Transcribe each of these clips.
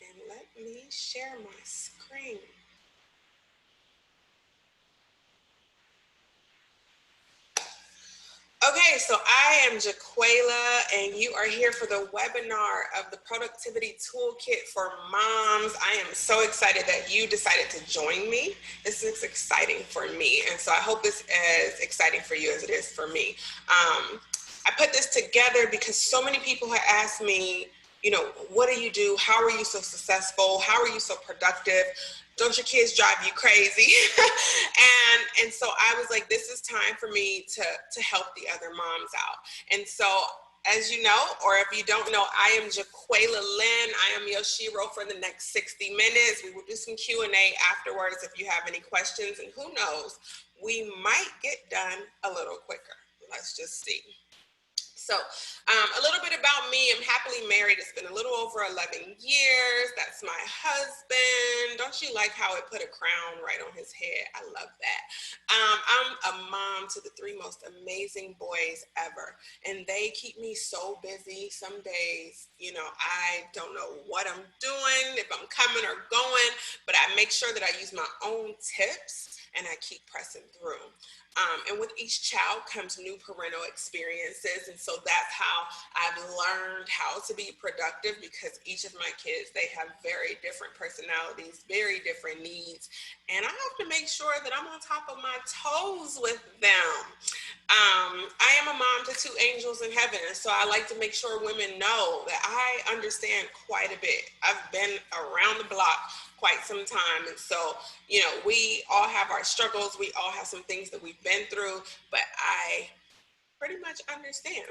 And let me share my screen. Okay, so I am Jaquela, and you are here for the webinar of the Productivity Toolkit for Moms. I am so excited that you decided to join me. This is exciting for me, and so I hope this is exciting for you as it is for me. I put this together because so many people have asked me, what do you do? How are you so successful? How are you so productive? Don't your kids drive you crazy? and so I was like, this is time for me to help the other moms out. And so, as you know, or if you don't know, I am Jaquela Lynn. I am your shero for the next 60 minutes. We will do some Q&A afterwards if you have any questions, and who knows, we might get done a little quicker. Let's just see. So a little bit about me. I'm happily married. It's been a little over 11 years. That's my husband. Don't you like how it put a crown right on his head? I love that. I'm a mom to the three most amazing boys ever, and they keep me so busy. Some days, I don't know what I'm doing, if I'm coming or going, but I make sure that I use my own tips and I keep pressing through. And with each child comes new parental experiences. And so that's how I've learned how to be productive, because each of my kids, they have very different personalities, very different needs. And I have to make sure that I'm on top of my toes with them. I am a mom to two angels in heaven. And so I like to make sure women know that I understand quite a bit. I've been around the block quite some time. And so, we all have our struggles. We all have some things that we've been through, but I pretty much understand.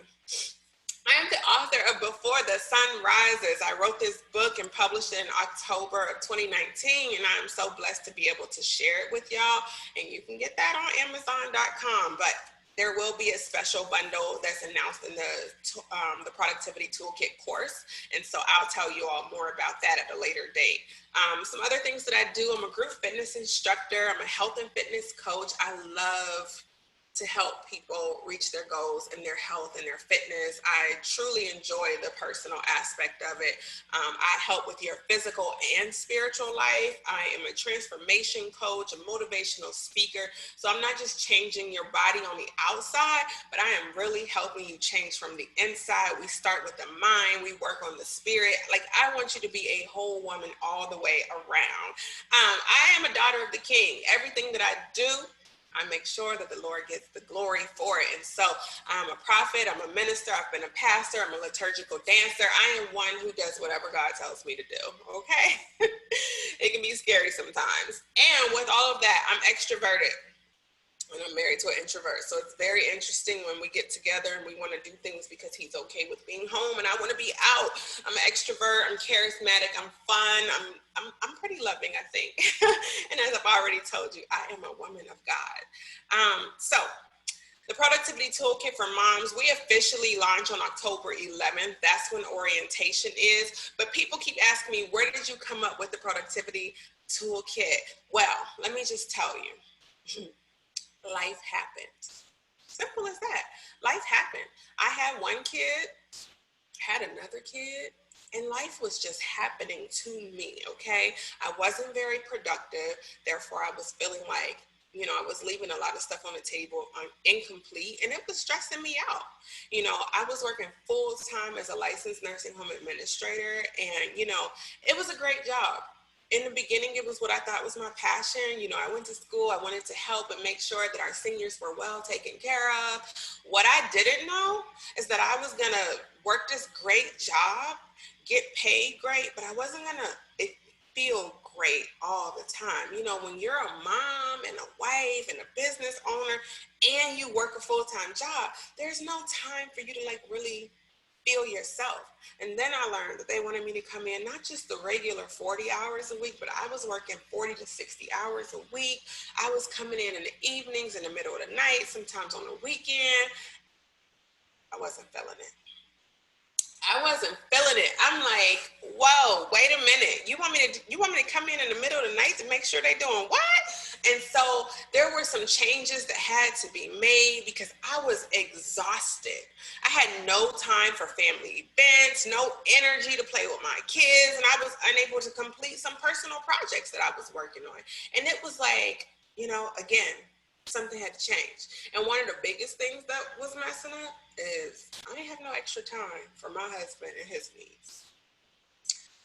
I am the author of Before the Sun Rises. I wrote this book and published it in October of 2019, and I'm so blessed to be able to share it with y'all. And you can get that on Amazon.com. But there will be a special bundle that's announced in the Productivity Toolkit course. And so I'll tell you all more about that at a later date. Some other things that I do: I'm a group fitness instructor. I'm a health and fitness coach. I love to help people reach their goals and their health and their fitness. I truly enjoy the personal aspect of it. I help with your physical and spiritual life. I am a transformation coach, a motivational speaker. So I'm not just changing your body on the outside, but I am really helping you change from the inside. We start with the mind. We work on the spirit. Like, I want you to be a whole woman all the way around. I am a daughter of the King. Everything that I do, I make sure that the Lord gets the glory for it. And so I'm a prophet, I'm a minister, I've been a pastor, I'm a liturgical dancer. I am one who does whatever God tells me to do, okay? It can be scary sometimes. And with all of that, I'm extroverted. And I'm married to an introvert. So it's very interesting when we get together and we want to do things because he's okay with being home and I want to be out. I'm an extrovert, I'm charismatic, I'm fun, I'm pretty loving, I think. And as I've already told you, I am a woman of God. So the Productivity Toolkit for Moms, we officially launch on October 11th. That's when orientation is. But people keep asking me, where did you come up with the Productivity Toolkit? Well, let me just tell you. Life happened. Simple as that. Life happened. I had one kid, had another kid, and life was just happening to me, okay? I wasn't very productive. Therefore, I was feeling like, I was leaving a lot of stuff on the table incomplete, and it was stressing me out. I was working full time as a licensed nursing home administrator, and, it was a great job. In the beginning, it was what I thought was my passion. I went to school. I wanted to help and make sure that our seniors were well taken care of. What I didn't know is that I was going to work this great job, get paid great, but I wasn't going to feel great all the time. When you're a mom and a wife and a business owner and you work a full-time job, there's no time for you to really feel yourself. And then I learned that they wanted me to come in not just the regular 40 hours a week, but I was working 40 to 60 hours a week. I was coming in the evenings, in the middle of the night, sometimes on the weekend. I wasn't feeling it. I'm like, whoa, wait a minute. You want me to come in the middle of the night to make sure they're doing what? And so there were some changes that had to be made because I was exhausted. I had no time for family events, no energy to play with my kids, and I was unable to complete some personal projects that I was working on. And it was like, again, something had to change. And one of the biggest things that was messing up is I didn't have no extra time for my husband and his needs.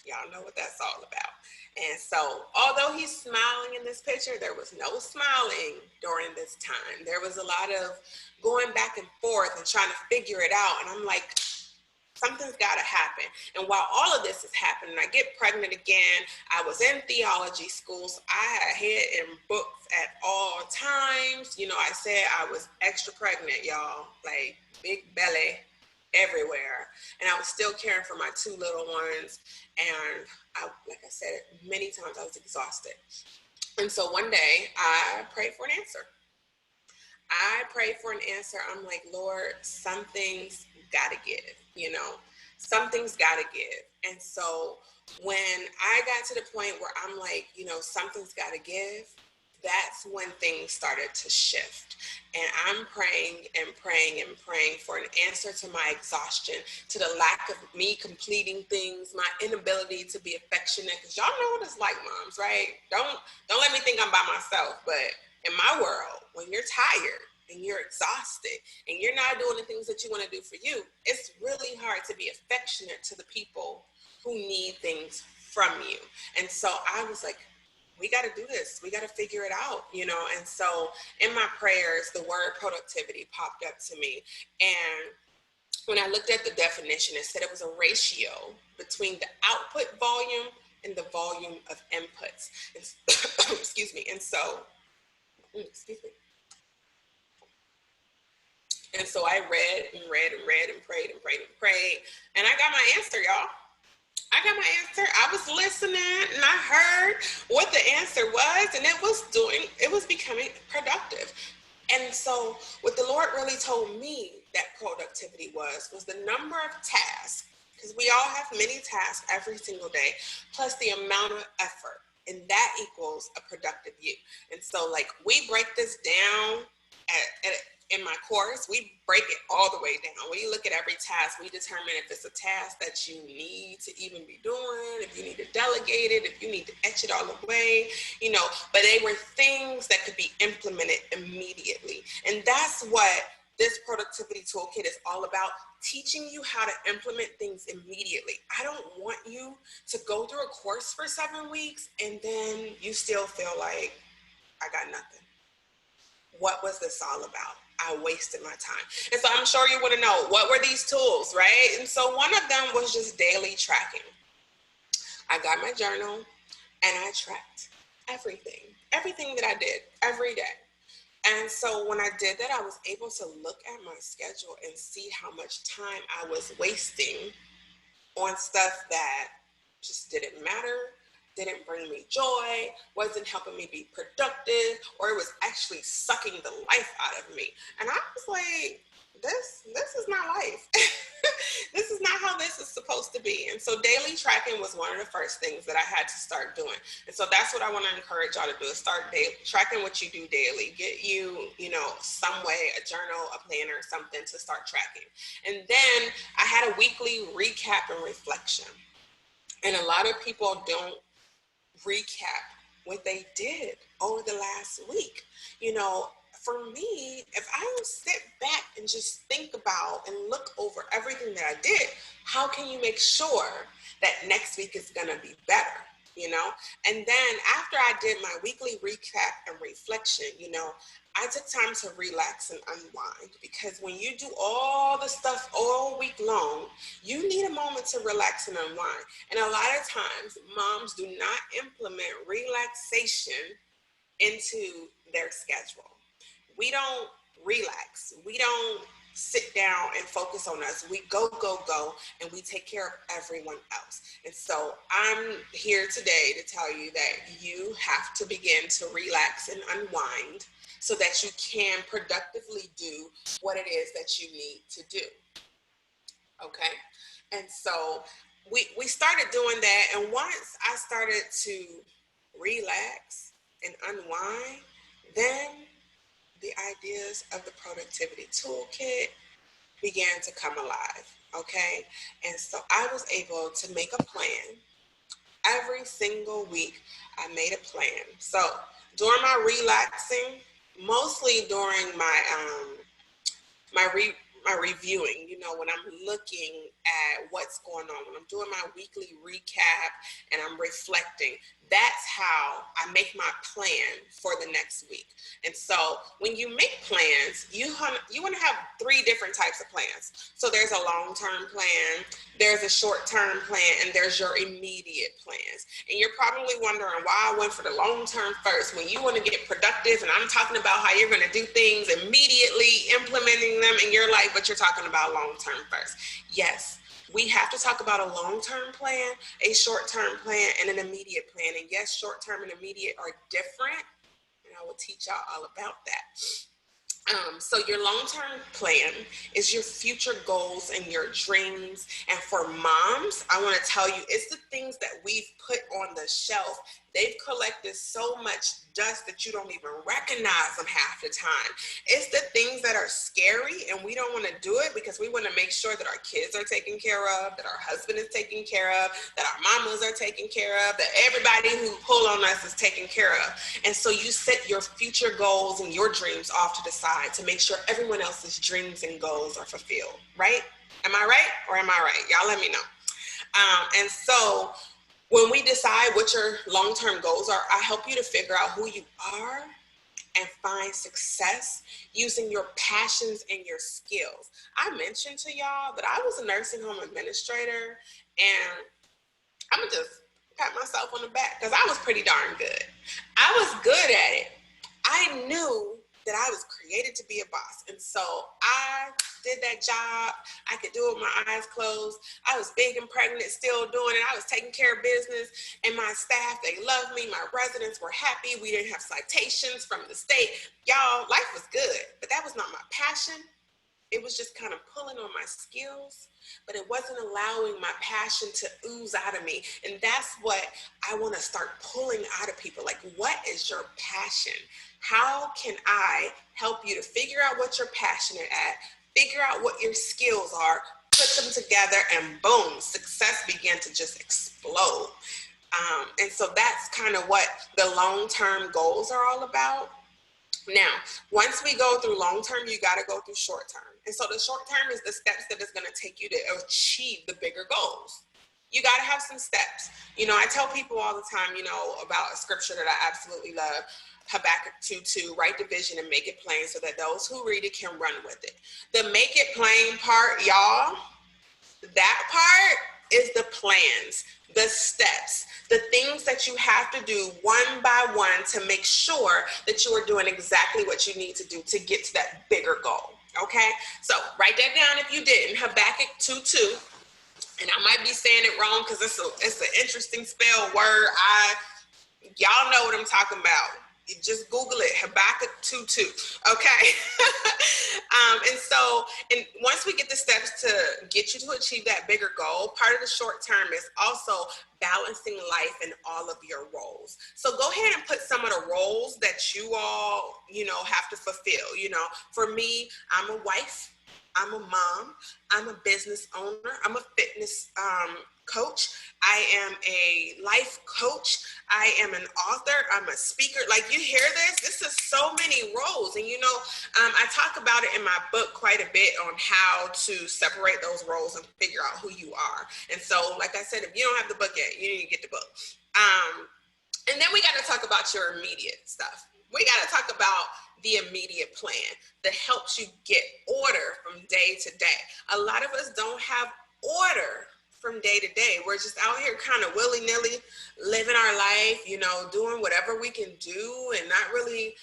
Y'all know what that's all about. And so, although he's smiling in this picture, there was no smiling during this time. There was a lot of going back and forth and trying to figure it out. And I'm like, something's got to happen. And while all of this is happening, I get pregnant again. I was in theology school, so I had head in books at all times. I said I was extra pregnant, y'all, like big belly everywhere. And I was still caring for my two little ones. And like I said, many times I was exhausted. And so one day I prayed for an answer. I'm like, Lord, something's got to give, something's got to give. And so when I got to the point where I'm like, something's got to give, that's when things started to shift. And I'm praying and praying and praying for an answer to my exhaustion, to the lack of me completing things, my inability to be affectionate. Because y'all know what it's like, moms, right? Don't let me think I'm by myself. But in my world, when you're tired and you're exhausted and you're not doing the things that you want to do for you, it's really hard to be affectionate to the people who need things from you. And so I was like, we got to do this. We got to figure it out, And so in my prayers, the word productivity popped up to me. And when I looked at the definition, it said it was a ratio between the output volume and the volume of inputs. Excuse me. And so, And so I read and read and read and prayed and prayed and prayed. And I got my answer, y'all. I got my answer. I was listening and I heard what the answer was, and it was becoming productive. And so what the Lord really told me that productivity was the number of tasks, because we all have many tasks every single day, plus the amount of effort, and that equals a productive you. And so like we break this down in my course, we break it all the way down. When you look at every task, we determine if it's a task that you need to even be doing, if you need to delegate it, if you need to etch it all away, but they were things that could be implemented immediately. And that's what this productivity toolkit is all about, teaching you how to implement things immediately. I don't want you to go through a course for 7 weeks and then you still feel like, I got nothing. What was this all about? I wasted my time. And so I'm sure you want to know, what were these tools, right? And so one of them was just daily tracking. I got my journal and I tracked everything that I did every day. And so when I did that, I was able to look at my schedule and see how much time I was wasting on stuff that just didn't matter, didn't bring me joy, wasn't helping me be productive, or it was actually sucking the life out of me. And I was like, this is not life. This is not how this is supposed to be. And so daily tracking was one of the first things that I had to start doing. And so that's what I want to encourage y'all to do, is start tracking what you do daily. Get you, some way, a journal, a planner, something to start tracking. And then I had a weekly recap and reflection. And a lot of people don't recap what they did over the last week. For me, if I don't sit back and just think about and look over everything that I did, how can you make sure that next week is going to be better? And then after I did my weekly recap and reflection, I took time to relax and unwind, because when you do all the stuff all week long, you need a moment to relax and unwind. And a lot of times moms do not implement relaxation into their schedule. We don't relax. We don't sit down and focus on us. We go, and we take care of everyone else. And so I'm here today to tell you that you have to begin to relax and unwind so that you can productively do what it is that you need to do. Okay? And so we started doing that. And once I started to relax and unwind, then the ideas of the productivity toolkit began to come alive. Okay. And so I was able to make a plan every single week. I made a plan. So during my relaxing, mostly during my re my reviewing, when I'm looking at what's going on, when I'm doing my weekly recap and I'm reflecting, that's how I make my plan for the next week. And so when you make plans, you want to have three different types of plans. So there's a long-term plan, there's a short-term plan, and there's your immediate plans. And you're probably wondering why I went for the long-term first when you want to get productive, and I'm talking about how you're going to do things immediately, implementing them in your life, but you're talking about long-term first. Yes, we have to talk about a long-term plan, a short-term plan, and an immediate plan. And yes, short-term and immediate are different, and I will teach y'all all about that. So your long-term plan is your future goals and your dreams. And for moms, I want to tell you, it's the things that we've put on the shelf. They've collected so much dust that you don't even recognize them half the time. It's the things that are scary, and we don't want to do it because we want to make sure that our kids are taken care of, that our husband is taken care of, that our mamas are taken care of, that everybody who pull on us is taken care of. And so you set your future goals and your dreams off to the side to make sure everyone else's dreams and goals are fulfilled, right? Am I right or am I right? Y'all let me know. And so when we decide what your long-term goals are, I help you to figure out who you are and find success using your passions and your skills. I mentioned to y'all that I was a nursing home administrator, and I'm gonna just pat myself on the back because I was pretty darn good. I was good at it. I knew that I was created to be a boss. And so I did that job. I could do it with my eyes closed. I was big and pregnant, still doing it. I was taking care of business. And my staff, they loved me. My residents were happy. We didn't have citations from the state. Y'all, life was good, but that was not my passion. It was just kind of pulling on my skills, but it wasn't allowing my passion to ooze out of me. And that's what I want to start pulling out of people. Like, what is your passion? How can I help you to figure out what you're passionate at, figure out what your skills are, put them together, and boom, success began to just explode. And so that's kind of what the long-term goals are all about. Now, once we go through long-term, you got to go through short-term. And so the short-term is the steps that is going to take you to achieve the bigger goals. You got to have some steps. I tell people all the time, about a scripture that I absolutely love, Habakkuk 2:2, write the vision and make it plain so that those who read it can run with it. The make it plain part, y'all, that part is the plans, the steps, the things that you have to do one by one to make sure that you are doing exactly what you need to do to get to that bigger goal. Okay, so write that down if you didn't. Habakkuk 2:2, and I might be saying it wrong because it's an interesting spell word. Y'all know what I'm talking about. You just Google it, Habakkuk 2:2. Okay. And once we get the steps to get you to achieve that bigger goal, part of the short term is also balancing life in all of your roles. So go ahead and put some of the roles that you all, have to fulfill. For me, I'm a wife, I'm a mom, I'm a business owner, I'm a fitness coach, I am a life coach, I am an author, I'm a speaker. Like, you hear this is so many roles. And I talk about it in my book quite a bit on how to separate those roles and figure out who you are. And so, like I said, if you don't have the book yet, you need to get the book. And then we got to talk about your immediate stuff. We got to talk about the immediate plan that helps you get order from day to day. A lot of us don't have order from day to day. We're just out here kind of willy-nilly living our life, doing whatever we can do and not really,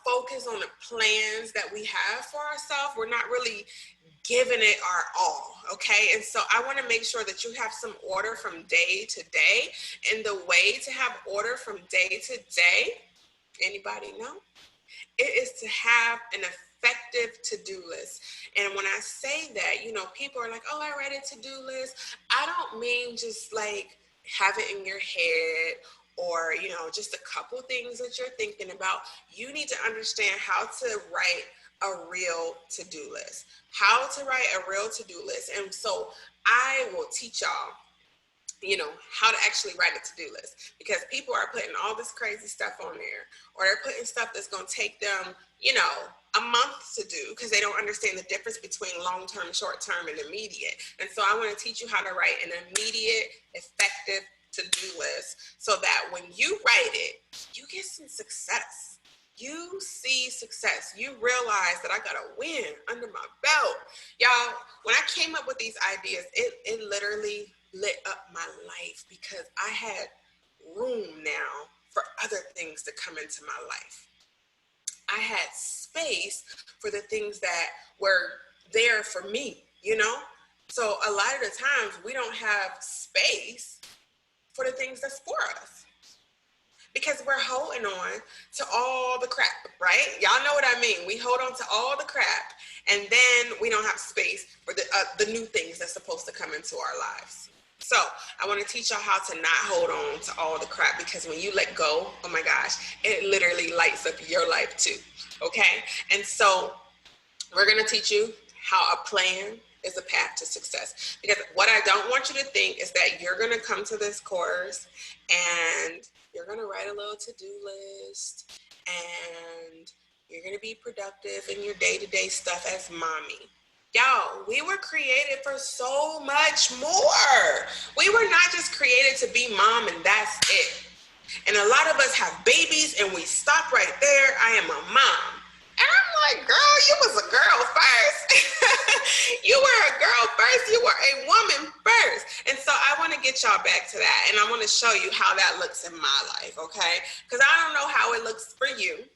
focus on the plans that we have for ourselves. We're not really giving it our all, okay? And so I want to make sure that you have some order from day to day. And the way to have order from day to day, anybody know? It is to have an effective to-do list. And when I say that, people are like, oh, I read a to-do list. I don't mean just like have it in your head or, just a couple things that you're thinking about, you need to understand how to write a real to-do list. How to write a real to-do list. And so I will teach y'all how to actually write a to-do list, because people are putting all this crazy stuff on there, or they're putting stuff that's going to take them, a month to do, because they don't understand the difference between long-term, short-term, and immediate. And so I want to teach you how to write an immediate, effective to-do list, so that when you write it, you get some success. You see success. You realize that I got a win under my belt. Y'all, when I came up with these ideas, it literally lit up my life, because I had room now for other things to come into my life. I had space for the things that were there for me, So a lot of the times we don't have space for the things that's for us, because we're holding on to all the crap, right? Y'all know what I mean. We hold on to all the crap, and then we don't have space for the new things that's supposed to come into our lives. So I want to teach y'all how to not hold on to all the crap, because when you let go, oh my gosh, it literally lights up your life too, okay? And so we're going to teach you how a plan is a path to success, because what I don't want you to think is that you're going to come to this course and you're going to write a little to-do list and you're going to be productive in your day-to-day stuff as mommy. Y'all, we were created for so much more. We were not just created to be mom and that's it. And a lot of us have babies and we stop right there. I am a mom. And I'm like, girl, you was a girl first. You were a girl first. You were a woman first. And so I want to get y'all back to that. And I want to show you how that looks in my life, okay? Because I don't know how it looks for you.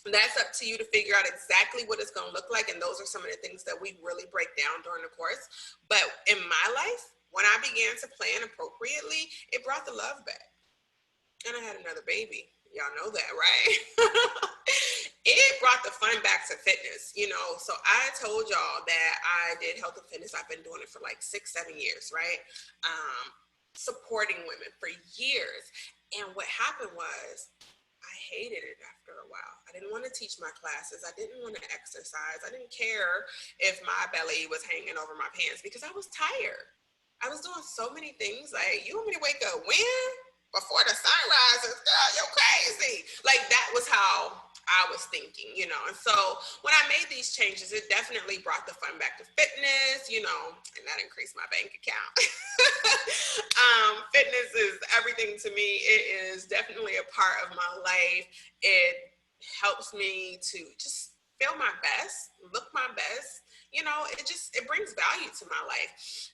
That's up to you to figure out exactly what it's going to look like. And those are some of the things that we really break down during the course. But in my life, when I began to plan appropriately, it brought the love back. And I had another baby. Y'all know that, right? It brought the fun back to fitness, So I told y'all that I did health and fitness. I've been doing it for like 6-7 years, right? Supporting women for years. And what happened was, I hated it after a while. I didn't want to teach my classes. I didn't want to exercise. I didn't care if my belly was hanging over my pants, because I was tired. I was doing so many things. Like, you want me to wake up when? Before the sun rises? Girl, you're crazy. Like, that was how I was thinking, And so when I made these changes, it definitely brought the fun back to fitness, and that increased my bank account. Fitness is everything to me. It is definitely a part of my life. It helps me to just feel my best, look my best. It brings value to my life.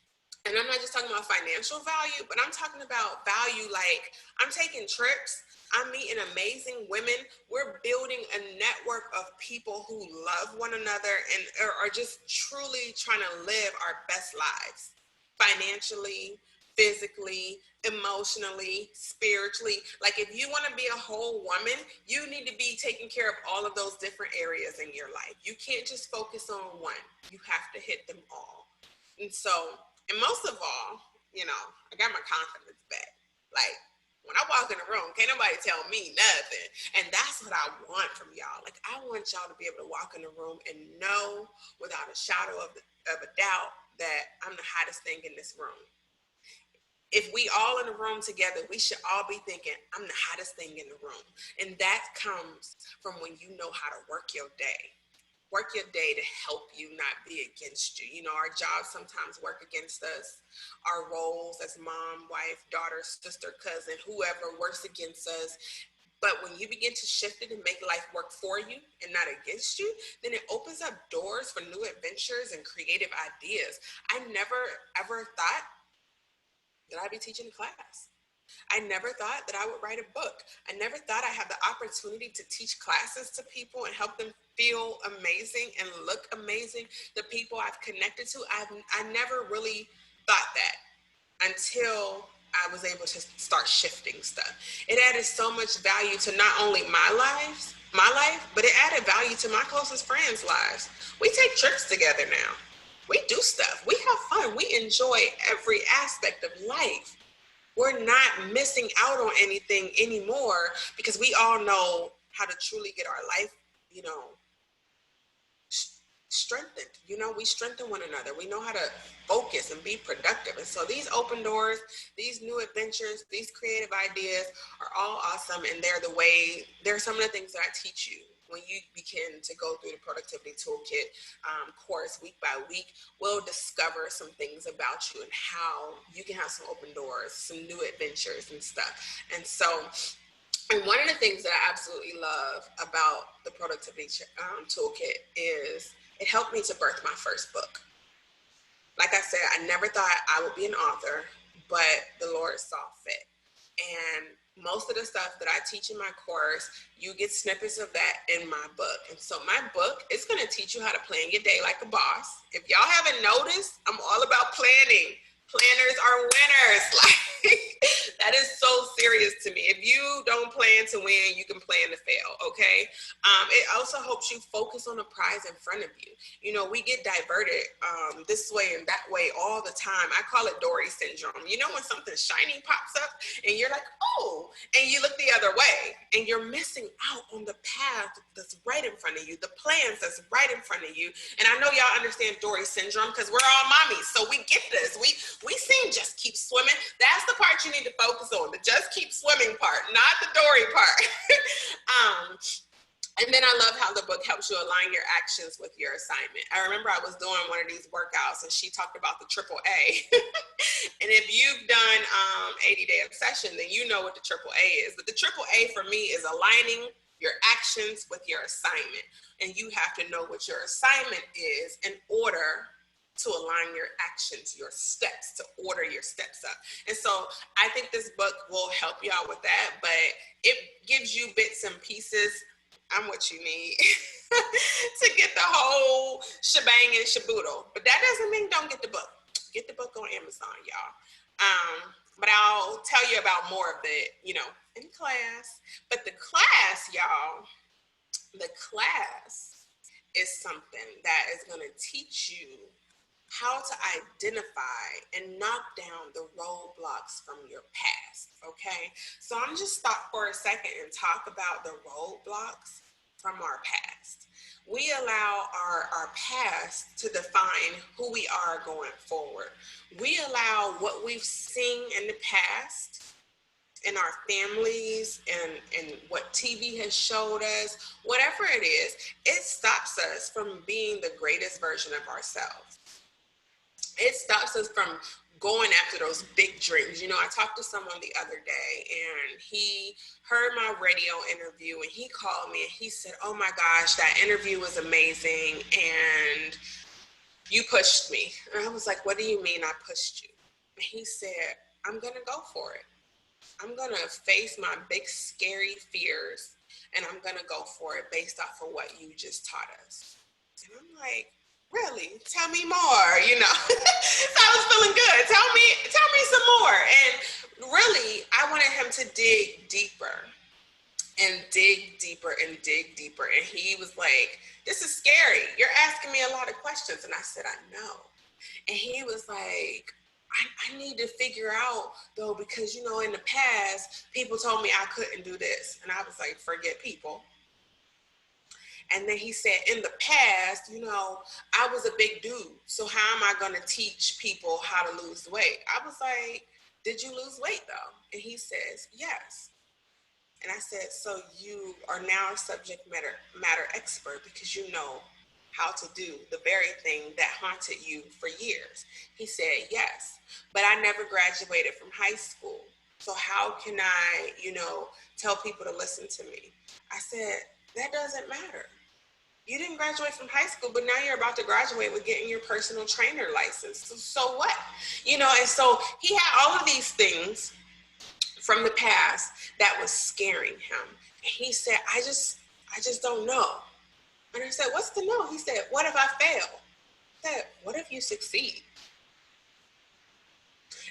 And I'm not just talking about financial value, but I'm talking about value like I'm taking trips. I'm meeting amazing women. We're building a network of people who love one another and are just truly trying to live our best lives, financially, physically, emotionally, spiritually. Like, if you want to be a whole woman, you need to be taking care of all of those different areas in your life. You can't just focus on one. You have to hit them all. And so, and most of all, I got my confidence back. Like, when I walk in the room, can't nobody tell me nothing. And that's what I want from y'all. Like, I want y'all to be able to walk in the room and know without a shadow of a doubt that I'm the hottest thing in this room. If we all in the room together, we should all be thinking, I'm the hottest thing in the room. And that comes from when you know how to work your day. Work your day to help you, not be against you. Our jobs sometimes work against us. Our roles as mom, wife, daughter, sister, cousin, whoever works against us. But when you begin to shift it and make life work for you and not against you, then it opens up doors for new adventures and creative ideas. I never, ever thought that I'd be teaching a class. I never thought that I would write a book. I never thought I had the opportunity to teach classes to people and help them feel amazing and look amazing. The people I've connected to, I never really thought that until I was able to start shifting stuff. It added so much value to not only my life, but it added value to my closest friends' lives. We take trips together now. We do stuff. We have fun. We enjoy every aspect of life. we're not missing out on anything anymore, because we all know how to truly get our life, strengthened. We strengthen one another. We know how to focus and be productive. And so these open doors, these new adventures, these creative ideas are all awesome. And they're some of the things that I teach you when you begin to go through the productivity toolkit course week by week. We'll discover some things about you and how you can have some open doors, some new adventures and stuff. And one of the things that I absolutely love about the productivity toolkit is it helped me to birth my first book. Like I said, I never thought I would be an author, but the Lord saw fit. And most of the stuff that I teach in my course, you get snippets of that in my book. And so my book is going to teach you how to plan your day like a boss. If y'all haven't noticed, I'm all about planning. Planners are winners. Like, that is so serious to me. If you don't plan to win, you can plan to fail, okay? It also helps you focus on the prize in front of you. We get diverted this way and that way all the time. I call it Dory syndrome. When something shiny pops up and you're like, oh, and you look the other way and you're missing out on the path that's right in front of you, the plans that's right in front of you. And I know y'all understand Dory syndrome because we're all mommies, so we get this. We sing Just Keep Swimming. That's the part you need to focus on, the Just Keep Swimming part, not the Dory part. And then I love how the book helps you align your actions with your assignment. I remember I was doing one of these workouts and she talked about the AAA. And if you've done 80-day obsession, then you know what the AAA is. But the AAA for me is aligning your actions with your assignment. And you have to know what your assignment is in order to align your actions, your steps, to order your steps up. And so I think this book will help you out with that, but it gives you bits and pieces. I'm what you need to get the whole shebang and shaboodle. But that doesn't mean don't get the book. Get the book on Amazon, y'all. But I'll tell you about more of it, in class. But the class, y'all, the class is something that is going to teach you how to identify and knock down the roadblocks from your past, okay? So I'm just stop for a second and talk about the roadblocks from our past. We allow our past to define who we are going forward. We allow what we've seen in the past in our families and what TV has showed us, whatever it is, it stops us from being the greatest version of ourselves. It stops us from going after those big dreams. I talked to someone the other day and he heard my radio interview and he called me and he said, oh my gosh, that interview was amazing and you pushed me. And I was like, what do you mean I pushed you? And he said, I'm going to go for it. I'm going to face my big scary fears and I'm going to go for it based off of what you just taught us. And I'm like, really? Tell me more, So I was feeling good. Tell me some more. And really, I wanted him to dig deeper and dig deeper and dig deeper. And he was like, this is scary. You're asking me a lot of questions. And I said, I know. And he was like, I need to figure out, though, because, in the past, people told me I couldn't do this. And I was like, forget people. And then he said, in the past, I was a big dude. So how am I going to teach people how to lose weight? I was like, did you lose weight, though? And he says, yes. And I said, so you are now a subject matter expert because you know how to do the very thing that haunted you for years. He said, yes, but I never graduated from high school. So how can I, tell people to listen to me? I said, that doesn't matter. You didn't graduate from high school, but now you're about to graduate with getting your personal trainer license. So what? And so he had all of these things from the past that was scaring him. And he said, I just don't know. And I said, what's the no? He said, what if I fail? I said, what if you succeed?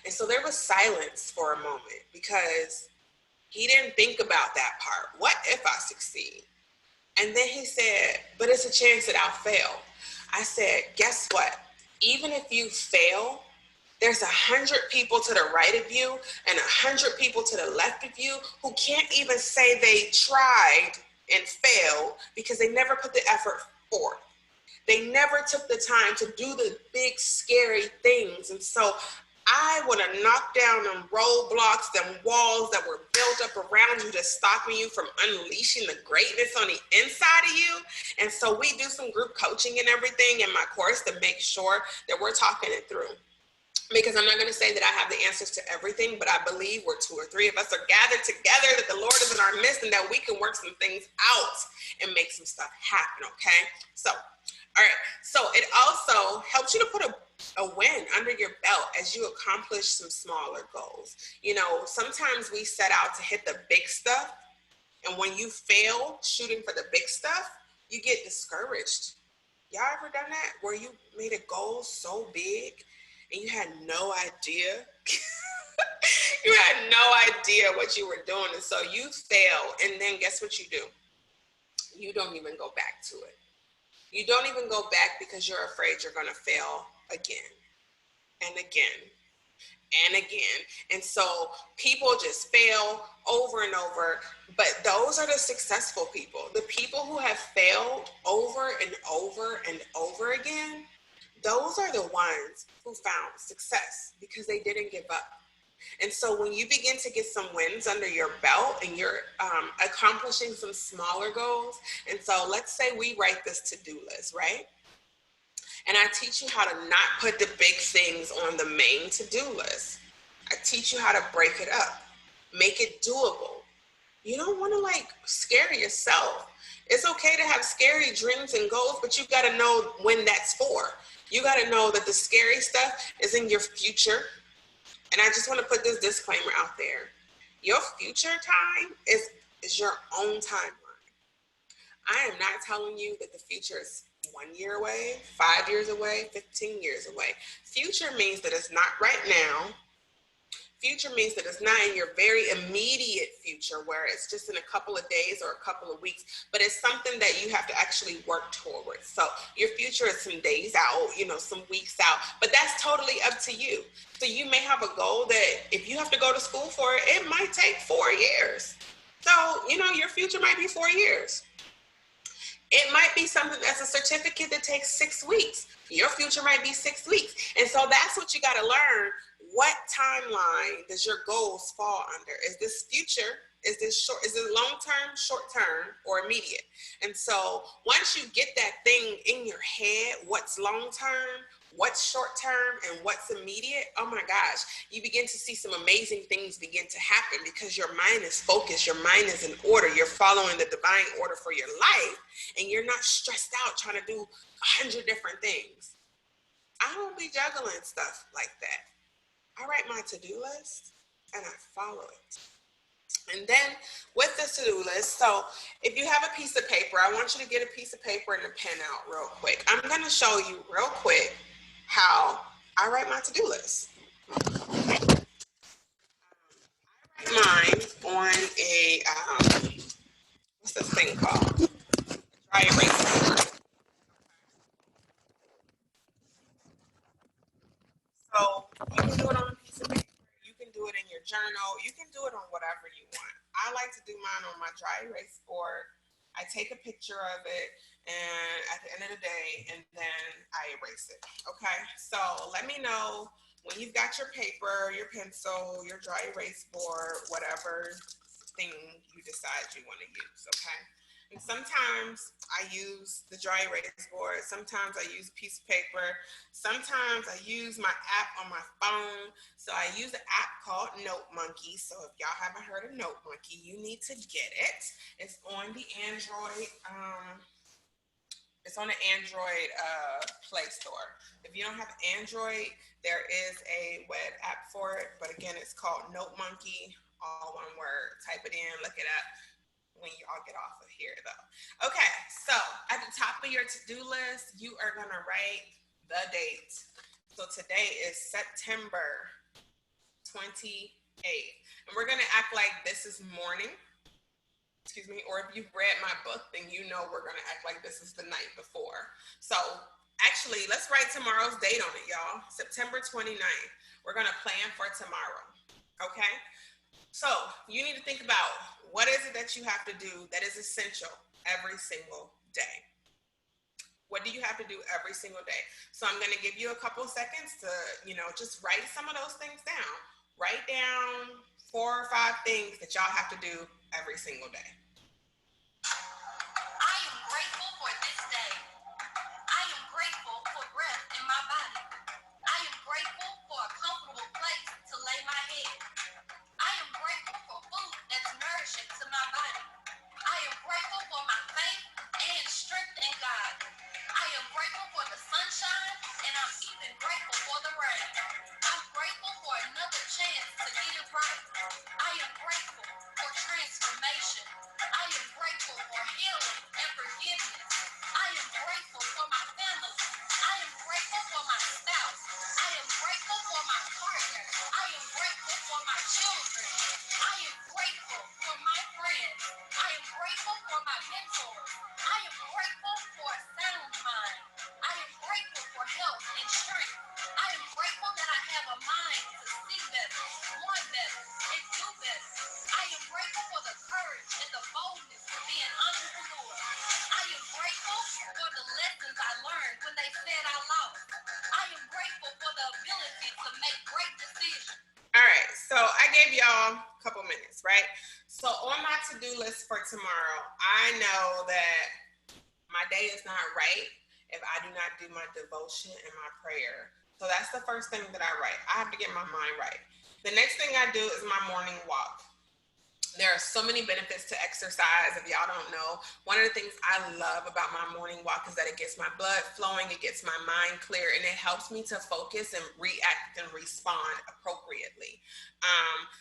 And so there was silence for a moment because he didn't think about that part. What if I succeed? And then he said, but it's a chance that I'll fail. I said, guess what? Even if you fail, There's 100 people to the right of you and 100 people to the left of you who can't even say they tried and failed because they never put the effort forth. They never took the time to do the big, scary things. And so I want to knock down them roadblocks, them walls that were built up around you that's stopping you from unleashing the greatness on the inside of you. And so we do some group coaching and everything in my course to make sure that we're talking it through. Because I'm not going to say that I have the answers to everything, but I believe where two or three of us are gathered together, that the Lord is in our midst and that we can work some things out and make some stuff happen, okay? So, all right. So it also helps you to put a win under your belt as you accomplish some smaller goals. You know, sometimes we set out to hit the big stuff, and when you fail shooting for the big stuff, you get discouraged. Y'all ever done that where you made a goal so big and you had no idea? You had no idea what you were doing. And so you fail. And then guess what you do? You don't even go back to it. You don't even go back because you're afraid you're going to fail again and again and again. And so people just fail over and over. But those are the successful people. The people who have failed over and over and over again, those are the ones who found success because they didn't give up. And so when you begin to get some wins under your belt and you're accomplishing some smaller goals, and so let's say we write this to-do list, right? And I teach you how to not put the big things on the main to-do list. I teach you how to break it up, make it doable. You don't want to like scare yourself. It's okay to have scary dreams and goals, but you got to know when that's for. You got to know that the scary stuff is in your future. And I just want to put this disclaimer out there. Your future time is your own timeline. I am not telling you that the future is 1 year away, 5 years away, 15 years away. Future means that it's not right now. Future means that it's not in your very immediate future where it's just in a couple of days or a couple of weeks, but it's something that you have to actually work towards. So your future is some days out, you know, some weeks out, but that's totally up to you. So you may have a goal that if you have to go to school for it, it might take 4 years. So, you know, your future might be 4 years. It might be something that's a certificate that takes 6 weeks. Your future might be 6 weeks. And so that's what you got to learn. What timeline does your goals fall under? Is this future? Is this short? Is it long-term, short-term, or immediate? And so once you get that thing in your head, what's long-term, what's short-term, and what's immediate, oh my gosh, you begin to see some amazing things begin to happen because your mind is focused, your mind is in order, you're following the divine order for your life, and you're not stressed out trying to do 100 different things. I don't be juggling stuff like that. I write my to-do list and I follow it. And then with the to-do list, so if you have a piece of paper, I want you to get a piece of paper and a pen out real quick. I'm going to show you real quick how I write my to-do list. I write mine on a, what's this thing called? Dry erase board. So you can do it on a piece of paper. You can do it in your journal. You can do it on whatever you want. I like to do mine on my dry erase board. I take a picture of it and at the end of the day, and then I erase it. Okay, so let me know when you've got your paper, your pencil, your dry erase board, whatever thing you decide you want to use. Okay. And sometimes I use the dry erase board. Sometimes I use a piece of paper. Sometimes I use my app on my phone. So I use an app called Note Monkey. So if y'all haven't heard of Note Monkey, you need to get it. It's on the Android. It's on the Android Play Store. If you don't have Android, there is a web app for it. But again, it's called Note Monkey. All one word. Type it in. Look it up when y'all get off of here though. Okay, so at the top of your to-do list, you are gonna write the date. So today is September 28th. And we're gonna act like this is morning. Excuse me, or if you've read my book, then you know we're gonna act like this is the night before. So Actually, let's write tomorrow's date on it, y'all. September 29th. We're going to plan for tomorrow. Okay? So you need to think about what is it that you have to do that is essential every single day. What do you have to do every single day? So I'm going to give you a couple seconds to, just write some of those things down. Write down 4 or 5 things that y'all have to do every single day. I am grateful for this day. I am grateful for breath in my body. I am grateful for a comfortable place to lay my head. I am grateful for food that's nourishing to my body. I am grateful for my faith and strength in God. I am grateful for the sunshine, and I'm even grateful for the rain. I'm grateful for another chance to get it right. I am grateful for transformation. I am grateful for healing and forgiveness. I am grateful for my family. I am grateful for my spouse. I am grateful for my partner. I am grateful for my children. I am grateful for my friends. I am grateful for my mentors. I am grateful for a sound mind. I am grateful for health and strength. I am grateful that I have a mind to see better, want better, and do better. I am grateful for the courage and the boldness to be an entrepreneur. I am grateful for the lessons I learned when they said I lost. I am grateful for the ability to make great decisions. All right, so I gave y'all a couple minutes, right? So on my to-do list for tomorrow, I know that my day is not right if I do not do my devotion and my prayer. So that's the first thing that I write. I have to get my mind right. The next thing I do is my morning walk. There are so many benefits to exercise. If y'all don't know, one of the things I love about my morning walk is that it gets my blood flowing, it gets my mind clear, and it helps me to focus and react and respond appropriately.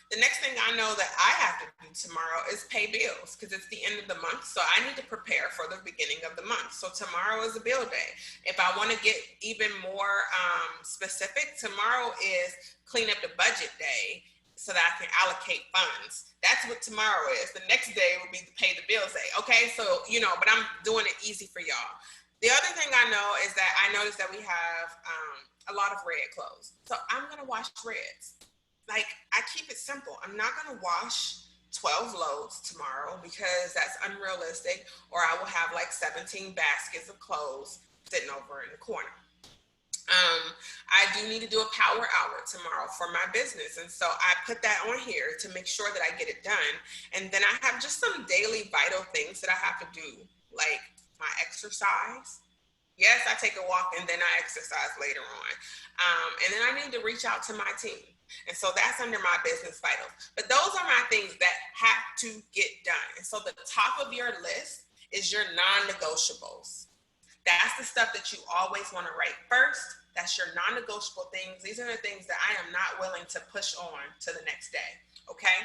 The next thing I know that I have to do tomorrow is pay bills because it's the end of the month. So I need to prepare for the beginning of the month. So tomorrow is a bill day. If I want to get even more specific, tomorrow is clean up the budget day so that I can allocate funds. That's what tomorrow is. The next day will be to pay the bills day. Okay, so, but I'm doing it easy for y'all. The other thing I know is that I noticed that we have a lot of red clothes. So I'm going to wash reds. Like, I keep it simple. I'm not going to wash 12 loads tomorrow because that's unrealistic, or I will have like 17 baskets of clothes sitting over in the corner. I do need to do a power hour tomorrow for my business. And so I put that on here to make sure that I get it done. And then I have just some daily vital things that I have to do, like my exercise. Yes, I take a walk and then I exercise later on. And then I need to reach out to my team. And so that's under my business vitals. But those are my things that have to get done. And so the top of your list is your non-negotiables. That's the stuff that you always want to write first. That's your non-negotiable things. These are the things that I am not willing to push on to the next day. Okay?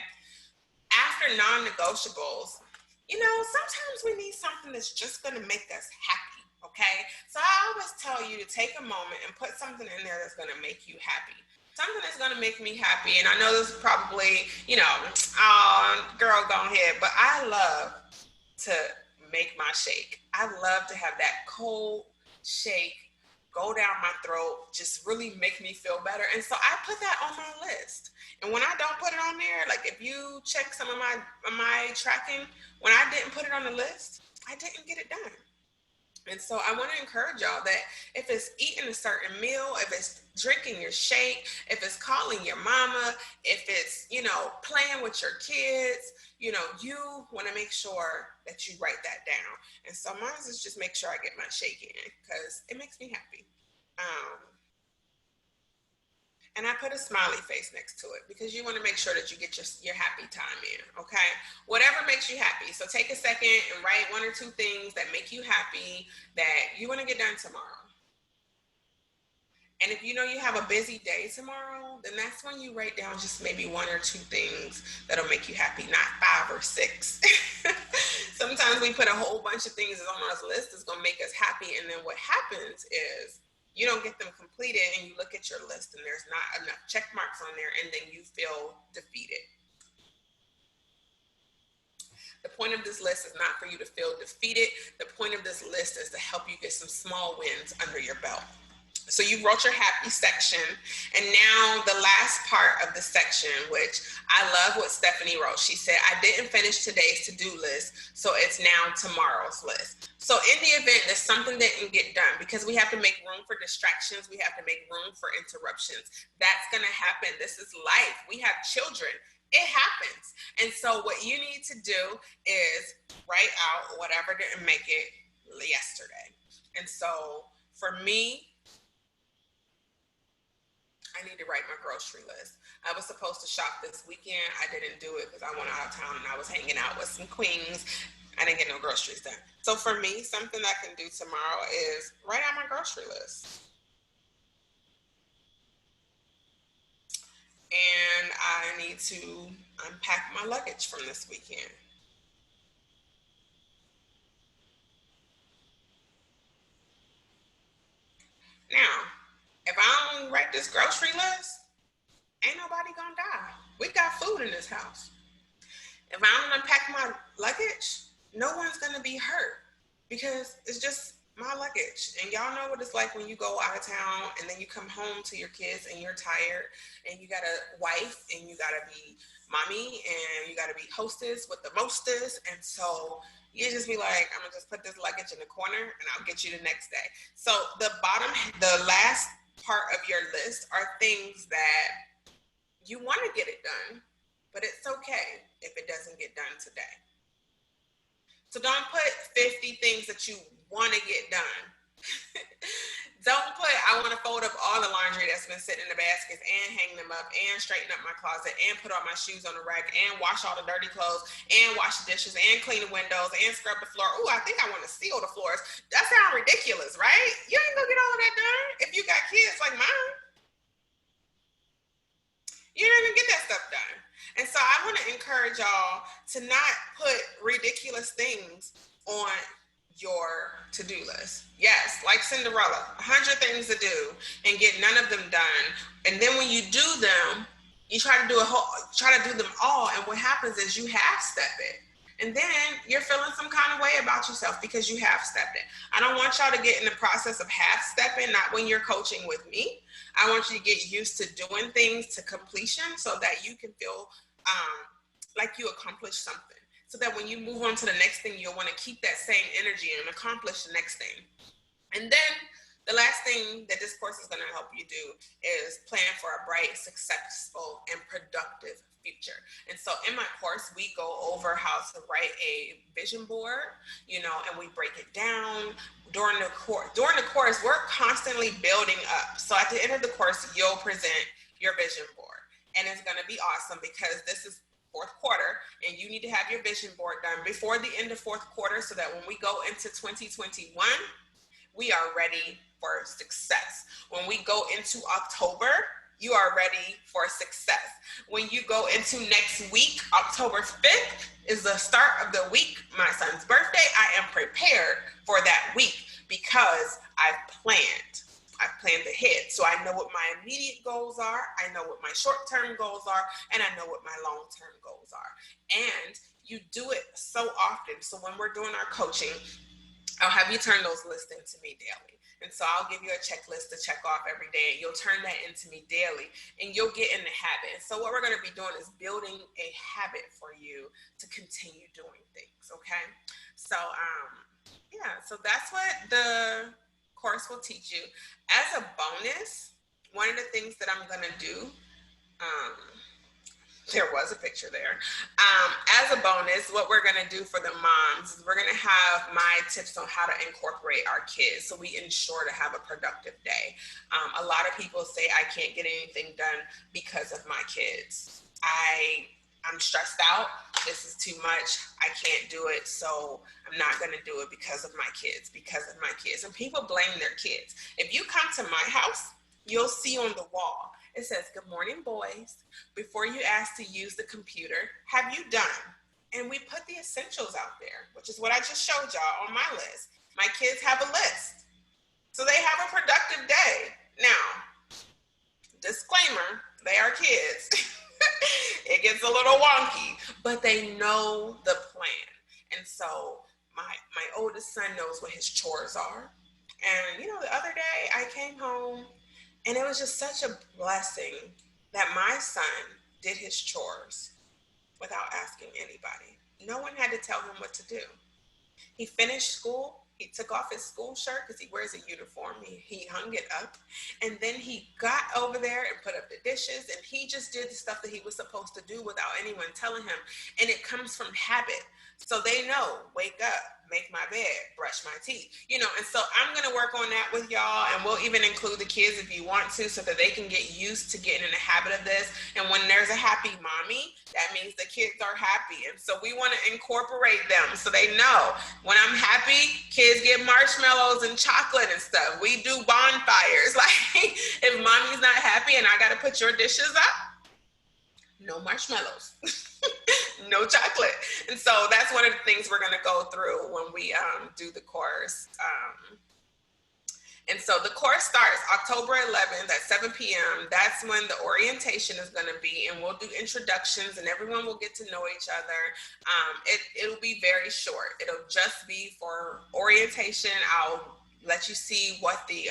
After non-negotiables, sometimes we need something that's just going to make us happy. Okay? So I always tell you to take a moment and put something in there that's going to make you happy. Something that's going to make me happy. And I know this is probably, girl, go ahead. But I love to make my shake. I love to have that cold shake go down my throat, just really make me feel better. And so I put that on my list. And when I don't put it on there, like if you check some of my tracking, when I didn't put it on the list, I didn't get it done. And so I want to encourage y'all that if it's eating a certain meal, if it's drinking your shake, if it's calling your mama, if it's, playing with your kids, you want to make sure that you write that down. And so mine is just make sure I get my shake in because it makes me happy. And I put a smiley face next to it because you want to make sure that you get your happy time in, okay? Whatever makes you happy. So take a second and write 1 or 2 things that make you happy that you want to get done tomorrow. And if you have a busy day tomorrow, then that's when you write down just maybe 1 or 2 things that'll make you happy, not 5 or 6. Sometimes we put a whole bunch of things on our list that's going to make us happy. And then what happens is you don't get them completed and you look at your list and there's not enough check marks on there and then you feel defeated. The point of this list is not for you to feel defeated. The point of this list is to help you get some small wins under your belt. So you wrote your happy section, and now the last part of the section, which I love what Stephanie wrote. She said, I didn't finish today's to-do list, so it's now tomorrow's list. So in the event that something didn't get done, because we have to make room for distractions, we have to make room for interruptions. That's going to happen. This is life. We have children. It happens. And so what you need to do is write out whatever didn't make it yesterday. And so for me, I need to write my grocery list. I was supposed to shop this weekend. I didn't do it because I went out of town and I was hanging out with some queens. I didn't get no groceries done. So for me, something I can do tomorrow is write out my grocery list. And I need to unpack my luggage from this weekend. Now, if I don't write this grocery list, ain't nobody gonna die. We got food in this house. If I don't unpack my luggage, no one's gonna be hurt because it's just my luggage. And y'all know what it's like when you go out of town and then you come home to your kids and you're tired and you got a wife and you gotta be mommy and you gotta be hostess with the mostest. And so you just be like, I'm gonna just put this luggage in the corner and I'll get you the next day. So the last part of your list are things that you want to get it done, but it's okay if it doesn't get done today. So don't put 50 things that you want to get done. Don't put, I want to fold up all the laundry that's been sitting in the baskets and hang them up and straighten up my closet and put all my shoes on the rack and wash all the dirty clothes and wash the dishes and clean the windows and scrub the floor. Ooh, I think I want to seal the floors. That sounds ridiculous, right? You ain't gonna get all of that done if you got kids like mine. You don't even get that stuff done. And so I want to encourage y'all to not put ridiculous things on your to-do list. Yes, like Cinderella, 100 things to do and get none of them done. And then when you do them, you try to do them all. And what happens is you half-step it. And then you're feeling some kind of way about yourself because you half-stepped it. I don't want y'all to get in the process of half-stepping, not when you're coaching with me. I want you to get used to doing things to completion so that you can feel like you accomplished something. So that when you move on to the next thing, you'll want to keep that same energy and accomplish the next thing. And then the last thing that this course is going to help you do is plan for a bright, successful, and productive future. And so in my course, we go over how to write a vision board, and we break it down. During the course, we're constantly building up. So at the end of the course, you'll present your vision board. And it's going to be awesome because this is fourth quarter and you need to have your vision board done before the end of fourth quarter so that when we go into 2021, we are ready for success. When we go into October, you are ready for success. When you go into next week, October 5th is the start of the week, my son's birthday. I am prepared for that week because I've planned ahead. So I know what my immediate goals are. I know what my short-term goals are, and I know what my long-term goals are. And you do it so often. So when we're doing our coaching, I'll have you turn those lists into me daily. And so I'll give you a checklist to check off every day, and you'll turn that into me daily, and you'll get in the habit. And so what we're going to be doing is building a habit for you to continue doing things, okay? So, so that's what the course will teach you. As a bonus, one of the things that I'm going to do, there was a picture there. As a bonus, what we're going to do for the moms is we're going to have my tips on how to incorporate our kids so we ensure to have a productive day. A lot of people say I can't get anything done because of my kids. I'm stressed out. This is too much. I can't do it. So I'm not going to do it because of my kids. And people blame their kids. If you come to my house, you'll see on the wall, it says, "Good morning, boys. Before you ask to use the computer, have you done?" And we put the essentials out there, which is what I just showed y'all on my list. My kids have a list. So they have a productive day. Now, disclaimer, they are kids. It gets a little wonky, but they know the plan. And so my oldest son knows what his chores are. And the other day I came home and it was just such a blessing that my son did his chores without asking anybody. No one had to tell him what to do. He finished school. He took off his school shirt because he wears a uniform. He hung it up. And then he got over there and put up the dishes. And he just did the stuff that he was supposed to do without anyone telling him. And it comes from habit. So they know, wake up, make my bed, brush my teeth, and so I'm going to work on that with y'all. And we'll even include the kids if you want to, so that they can get used to getting in the habit of this. And when there's a happy mommy, that means the kids are happy. And so we want to incorporate them so they know when I'm happy, kids get marshmallows and chocolate and stuff. We do bonfires. Like, if mommy's not happy and I got to put your dishes up, no marshmallows. No chocolate. And so that's one of the things we're going to go through when we do the course. And so the course starts October 11th at 7 p.m. That's when the orientation is going to be, and we'll do introductions and everyone will get to know each other. It'll be very short. It'll just be for orientation. I'll let you see what the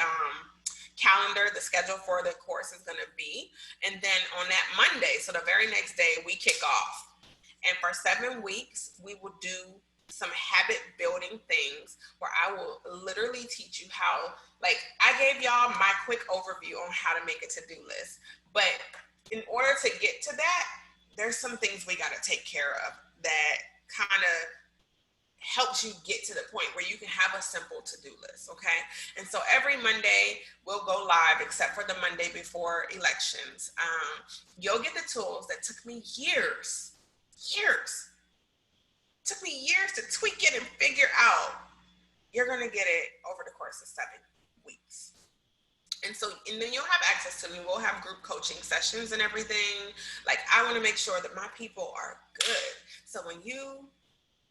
calendar, the schedule for the course is going to be. And then on that Monday, so the very next day, we kick off. And for 7 weeks, we will do some habit building things where I will literally teach you how, like, I gave y'all my quick overview on how to make a to-do list. But in order to get to that, there's some things we got to take care of that kind of helps you get to the point where you can have a simple to-do list, okay? And so every Monday we'll go live, except for the Monday before elections. You'll get the tools that took me years. Took me years to tweak it and figure out. You're gonna get it over the course of 7 weeks. And then you'll have access to me. We'll have group coaching sessions and everything. Like, I want to make sure that my people are good. So when you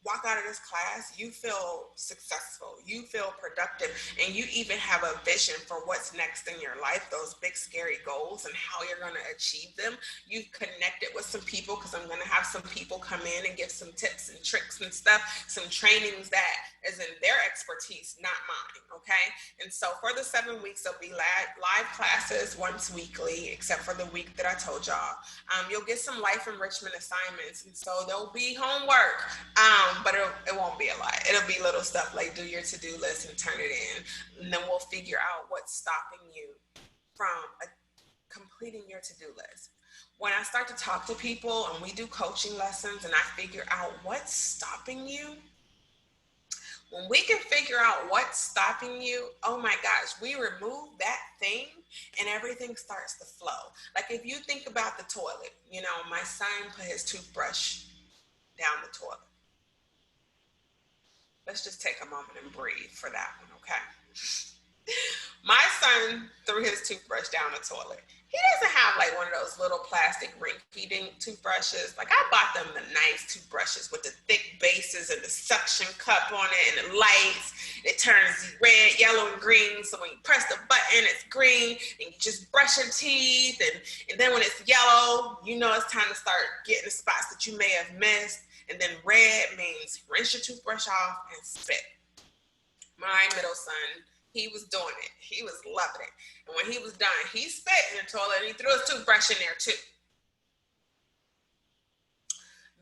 walk out of this class, you feel successful, you feel productive, and you even have a vision for what's next in your life, those big scary goals and how you're going to achieve them. You've connected with some people, because I'm going to have some people come in and give some tips and tricks and stuff, some trainings that is in their expertise, not mine, okay? And so for the 7 weeks, there'll be live classes once weekly, except for the week that I told y'all. You'll get some life enrichment assignments, and so there'll be homework. But it won't be a lot. It'll be little stuff like do your to-do list and turn it in. And then we'll figure out what's stopping you from completing your to-do list. When I start to talk to people and we do coaching lessons and I figure out what's stopping you, when we can figure out what's stopping you, oh my gosh, we remove that thing and everything starts to flow. Like, if you think about the toilet, my son put his toothbrush down the toilet. Let's just take a moment and breathe for that one, okay? My son threw his toothbrush down the toilet. He doesn't have like one of those little plastic ring-feeding toothbrushes. Like, I bought them the nice toothbrushes with the thick bases and the suction cup on it and the lights. It turns red, yellow, and green. So when you press the button, it's green, and you just brush your teeth. And then when it's yellow, it's time to start getting the spots that you may have missed. And then red means rinse your toothbrush off and spit. My middle son, he was doing it. He was loving it. And when he was done, he spit in the toilet and he threw his toothbrush in there too.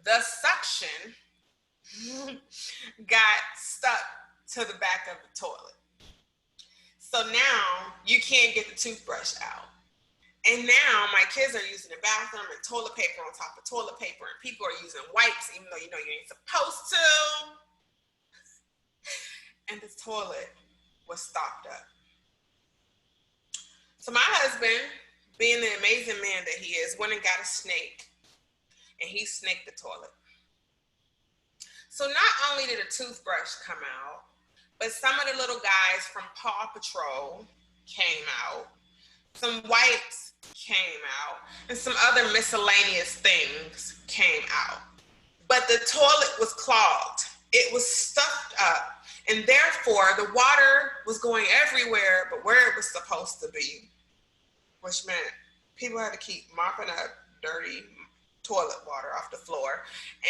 The suction got stuck to the back of the toilet. So now you can't get the toothbrush out. And now my kids are using the bathroom and toilet paper on top of toilet paper, and people are using wipes even though you ain't supposed to. And the toilet was stopped up. So my husband, being the amazing man that he is, went and got a snake, and he snaked the toilet. So not only did a toothbrush come out, but some of the little guys from Paw Patrol came out. Some wipes came out, and some other miscellaneous things came out. But the toilet was clogged. It was stuffed up, and therefore the water was going everywhere but where it was supposed to be, which meant people had to keep mopping up dirty toilet water off the floor.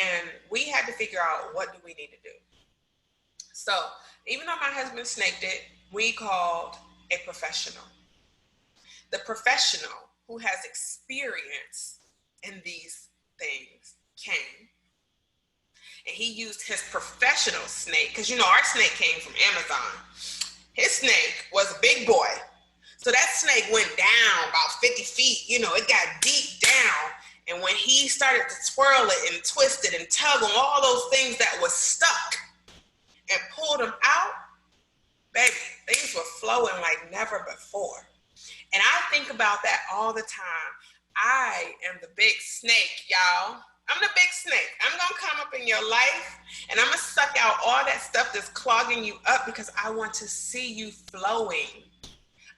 And we had to figure out, what do we need to do? So even though my husband snaked it, we called a professional. The professional who has experience in these things came, and he used his professional snake, because our snake came from Amazon. His snake was a big boy. So that snake went down about 50 feet. It got deep down. And when he started to twirl it and twist it and tug on all those things that was stuck and pulled them out, baby, things were flowing like never before. And I think about that all the time. I am the big snake, y'all. I'm the big snake. I'm going to come up in your life, and I'm going to suck out all that stuff that's clogging you up, because I want to see you flowing.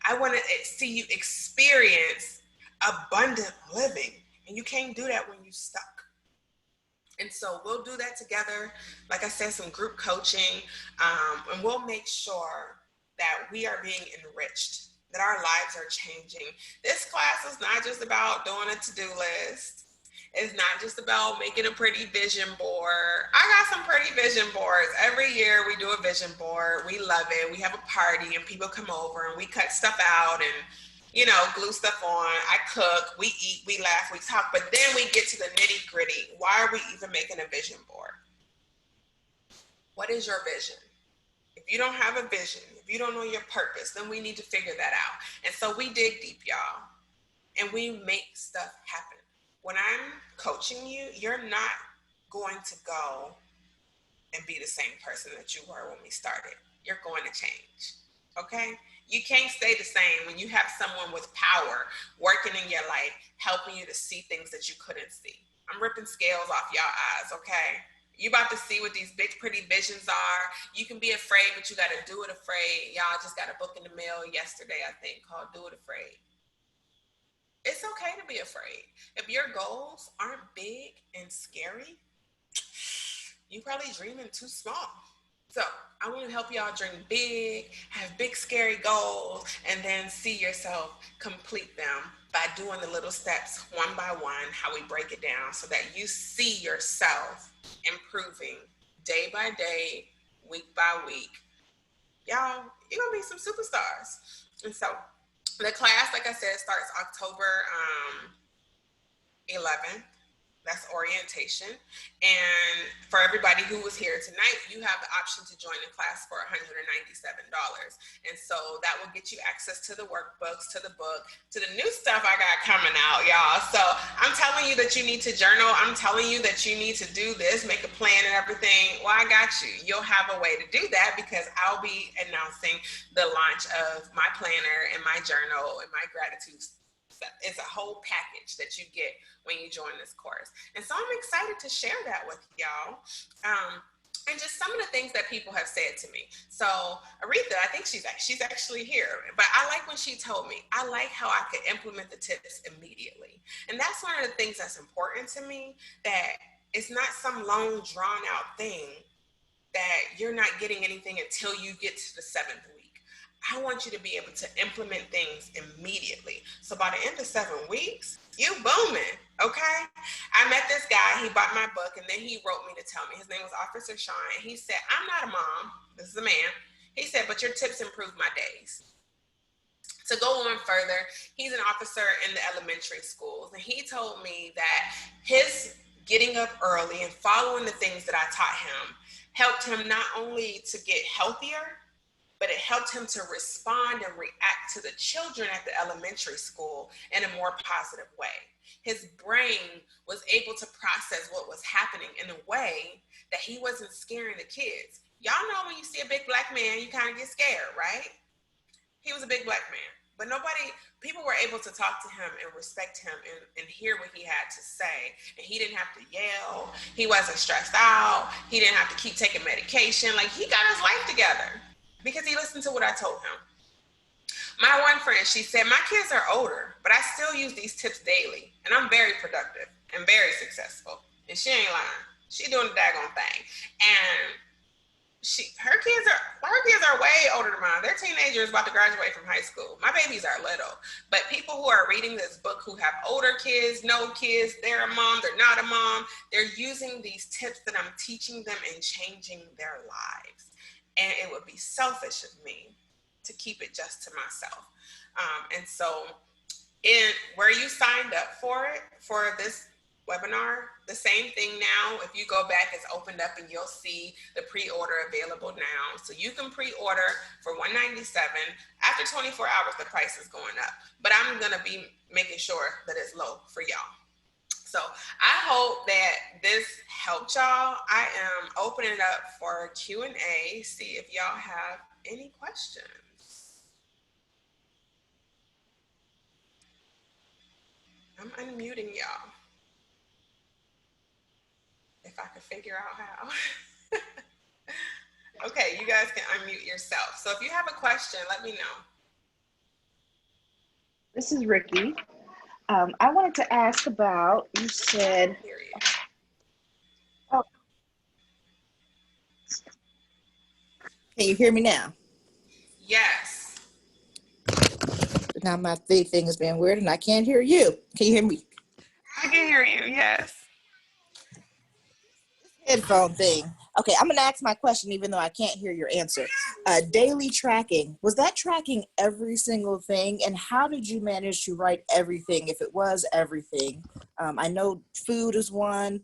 I want to see you experience abundant living. And you can't do that when you're stuck. And so we'll do that together. Like I said, some group coaching, and we'll make sure that we are being enriched, that our lives are changing. This class is not just about doing a to-do list. It's not just about making a pretty vision board. I got some pretty vision boards. Every year we do a vision board. We love it. We have a party and people come over and we cut stuff out and, glue stuff on. I cook, we eat, we laugh, we talk. But then we get to the nitty gritty. Why are we even making a vision board? What is your vision? If you don't have a vision, if you don't know your purpose, then we need to figure that out. And so we dig deep, y'all, and we make stuff happen. When I'm coaching you, you're not going to go and be the same person that you were when we started. You're going to change, okay? You can't stay the same when you have someone with power working in your life, helping you to see things that you couldn't see. I'm ripping scales off y'all eyes, okay? You about to see what these big, pretty visions are. You can be afraid, but you got to do it afraid. Y'all just got a book in the mail yesterday, I think, called Do It Afraid. It's okay to be afraid. If your goals aren't big and scary, you're probably dreaming too small. So I want to help y'all dream big, have big, scary goals, and then see yourself complete them by doing the little steps one by one, how we break it down, so that you see yourself improving day by day, week by week. Y'all, you're going to be some superstars. And so the class, like I said, starts October 11th. That's orientation. And for everybody who was here tonight, you have the option to join the class for $197. And so that will get you access to the workbooks, to the book, to the new stuff I got coming out, y'all. So I'm telling you that you need to journal. I'm telling you that you need to do this, make a plan and everything. Well, I got you. You'll have a way to do that, because I'll be announcing the launch of my planner and my journal and my gratitude. It's a whole package that you get when you join this course. And so I'm excited to share that with y'all. And just some of the things that people have said to me. So Aretha, I think she's actually here, but I like when she told me, I like how I could implement the tips immediately. And that's one of the things that's important to me, that it's not some long drawn out thing that you're not getting anything until you get to the 7th week. I want you to be able to implement things immediately. So by the end of 7 weeks, you booming, okay? I met this guy, he bought my book, and then he wrote me to tell me. His name was Officer Sean, and he said, I'm not a mom, this is a man. He said, but your tips improve my days. To go on further, he's an officer in the elementary schools, and he told me that his getting up early and following the things that I taught him helped him not only to get healthier, but it helped him to respond and react to the children at the elementary school in a more positive way. His brain was able to process what was happening in a way that he wasn't scaring the kids. Y'all know when you see a big black man, you kind of get scared, right? He was a big black man, but people were able to talk to him and respect him and hear what he had to say. And he didn't have to yell. He wasn't stressed out. He didn't have to keep taking medication. Like, he got his life together, because he listened to what I told him. My one friend, she said, my kids are older, but I still use these tips daily, and I'm very productive and very successful. And she ain't lying. She doing the daggone thing. And her kids are way older than mine. They're teenagers about to graduate from high school. My babies are little. But people who are reading this book who have older kids, no kids, they're a mom, they're not a mom, they're using these tips that I'm teaching them and changing their lives. And it would be selfish of me to keep it just to myself. And so in where you signed up for it, for this webinar, the same thing now, if you go back, it's opened up and you'll see the pre-order available now. So you can pre-order for $197. After 24 hours, the price is going up. But I'm going to be making sure that it's low for y'all. So I hope that this helped y'all. I am opening it up for Q&A, see if y'all have any questions. I'm unmuting y'all. If I could figure out how. Okay, you guys can unmute yourself. So if you have a question, let me know. This is Ricky. I wanted to ask about, you said, oh. Can you hear me now? Yes. Now my thing is being weird and I can't hear you. Can you hear me? I can hear you, yes. Headphone thing. Okay, I'm going to ask my question even though I can't hear your answer. Daily tracking. Was that tracking every single thing? And how did you manage to write everything if it was everything? I know food is one,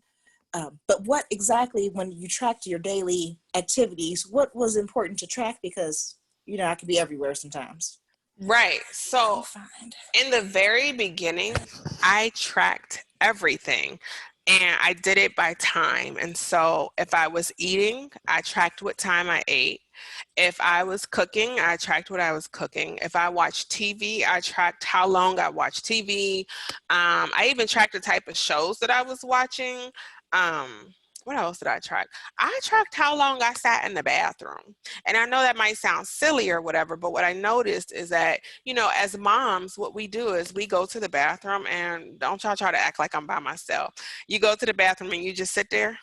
but what exactly, when you tracked your daily activities, what was important to track? Because, I could be everywhere sometimes. Right. So in the very beginning, I tracked everything. And I did it by time. And so if I was eating, I tracked what time I ate. If I was cooking, I tracked what I was cooking. If I watched TV, I tracked how long I watched TV. I even tracked the type of shows that I was watching. What else did I track? I tracked how long I sat in the bathroom. And I know that might sound silly or whatever, but what I noticed is that, as moms, what we do is we go to the bathroom, and don't y'all try to act like I'm by myself. You go to the bathroom and you just sit there.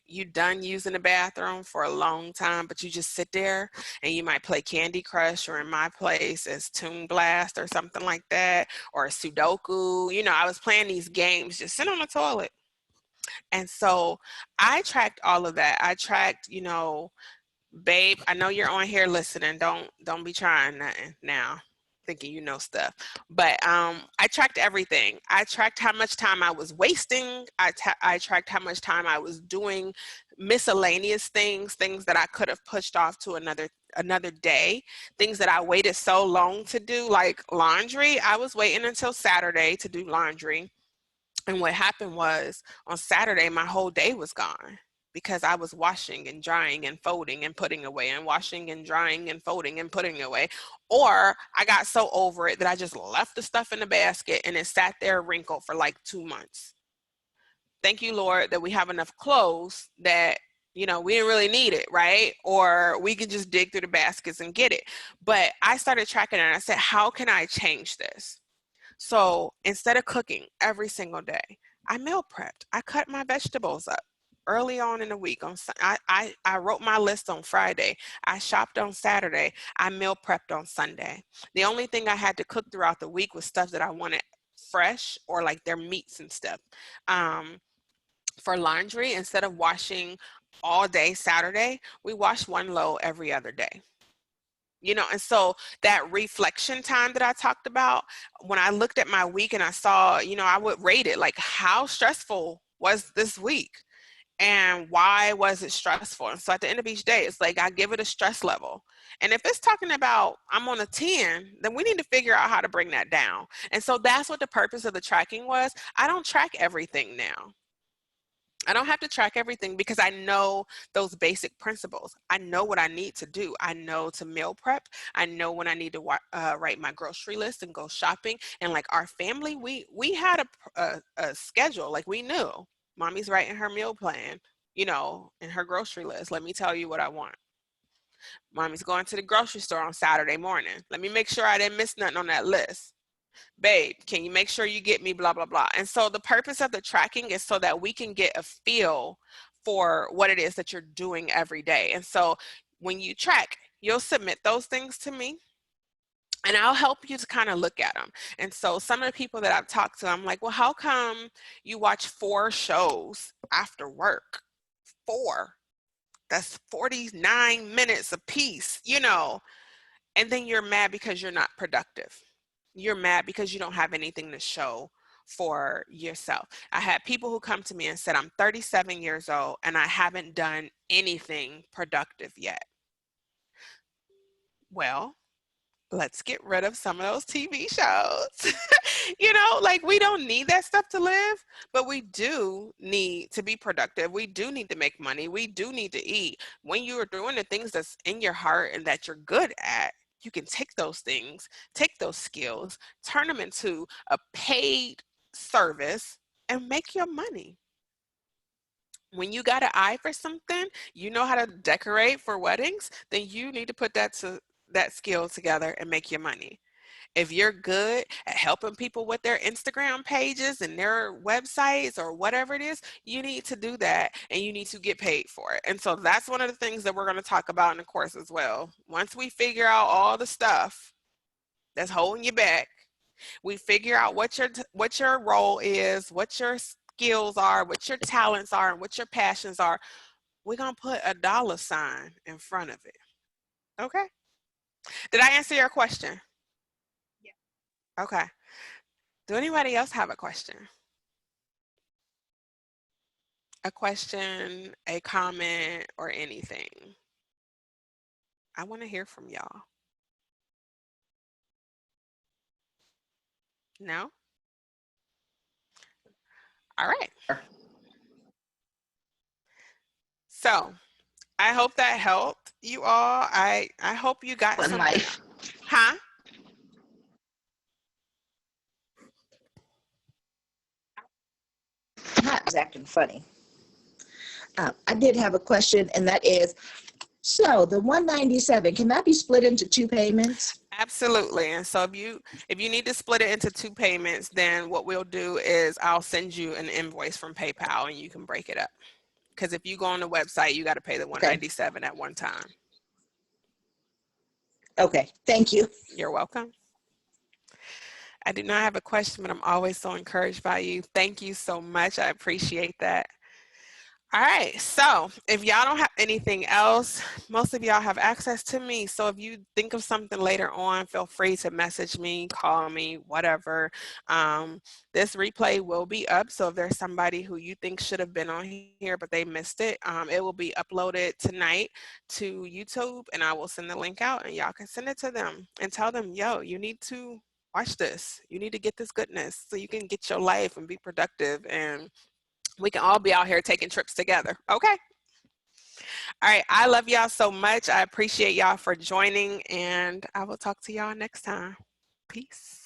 You done using the bathroom for a long time, but you just sit there and you might play Candy Crush, or in my place it's Toon Blast or something like that, or Sudoku. I was playing these games, just sit on the toilet. And so I tracked all of that. I tracked, babe, I know you're on here listening. Don't be trying nothing now, thinking you know stuff. But I tracked everything. I tracked how much time I was wasting. I tracked how much time I was doing miscellaneous things that I could have pushed off to another day, things that I waited so long to do, like laundry. I was waiting until Saturday to do laundry. And what happened was, on Saturday, my whole day was gone because I was washing and drying and folding and putting away, and washing and drying and folding and putting away. Or I got so over it that I just left the stuff in the basket and it sat there wrinkled for like 2 months. Thank you, Lord, that we have enough clothes that, we didn't really need it, right? Or we could just dig through the baskets and get it. But I started tracking it and I said, how can I change this? So instead of cooking every single day, I meal prepped. I cut my vegetables up early on in the week. I wrote my list on Friday. I shopped on Saturday. I meal prepped on Sunday. The only thing I had to cook throughout the week was stuff that I wanted fresh, or like their meats and stuff. For laundry, instead of washing all day Saturday, we wash one load every other day. And so that reflection time that I talked about, when I looked at my week and I saw, I would rate it like, how stressful was this week and why was it stressful? And so at the end of each day, it's like I give it a stress level. And if it's talking about I'm on a 10, then we need to figure out how to bring that down. And so that's what the purpose of the tracking was. I don't track everything now. I don't have to track everything because I know those basic principles. I know what I need to do. I know to meal prep. I know when I need to write my grocery list and go shopping. And like our family, we had a schedule. Like we knew mommy's writing her meal plan, and her grocery list. Let me tell you what I want. Mommy's going to the grocery store on Saturday morning. Let me make sure I didn't miss nothing on that list. Babe, can you make sure you get me blah, blah, blah. And so the purpose of the tracking is so that we can get a feel for what it is that you're doing every day. And so when you track, you'll submit those things to me, and I'll help you to kind of look at them. And so some of the people that I've talked to, I'm like, well, how come you watch 4 shows after work? 4. That's 49 minutes a piece, you know, and then you're mad because you're not productive. You're mad because you don't have anything to show for yourself. I had people who come to me and said, I'm 37 years old and I haven't done anything productive yet. Well, let's get rid of some of those TV shows. You know, like we don't need that stuff to live, but we do need to be productive. We do need to make money. We do need to eat. When you are doing the things that's in your heart and that you're good at, you can take those things, take those skills, turn them into a paid service and make your money. When you got an eye for something, you know how to decorate for weddings, then you need to put that skill together and make your money. If you're good at helping people with their Instagram pages and their websites or whatever it is, you need to do that and you need to get paid for it. And so that's one of the things that we're going to talk about in the course as well. Once we figure out all the stuff that's holding you back, we figure out what your role is, what your skills are, what your talents are, and what your passions are. We're going to put a dollar sign in front of it. Okay? Did I answer your question? Yeah. Okay. Do anybody else have a question? A question, a comment, or anything? I want to hear from y'all. No? All right. So I hope that helped you all. I hope you got Fun something. life. Huh? Not acting funny. I did have a question, and that is, so the 197, can that be split into 2 payments? Absolutely. And so if you need to split it into 2 payments, then what we'll do is I'll send you an invoice from PayPal and you can break it up. Because if you go on the website, you got to pay the 197 at one time. Okay, thank you. You're welcome. I do not have a question, but I'm always so encouraged by you. Thank you so much. I appreciate that. All right, so if y'all don't have anything else, most of y'all have access to me. So if you think of something later on, feel free to message me, call me, whatever. This replay will be up. So if there's somebody who you think should have been on here, but they missed it, it will be uploaded tonight to YouTube, and I will send the link out and y'all can send it to them and tell them, yo, you need to watch this. You need to get this goodness so you can get your life and be productive, and we can all be out here taking trips together. Okay. All right. I love y'all so much. I appreciate y'all for joining, and I will talk to y'all next time. Peace.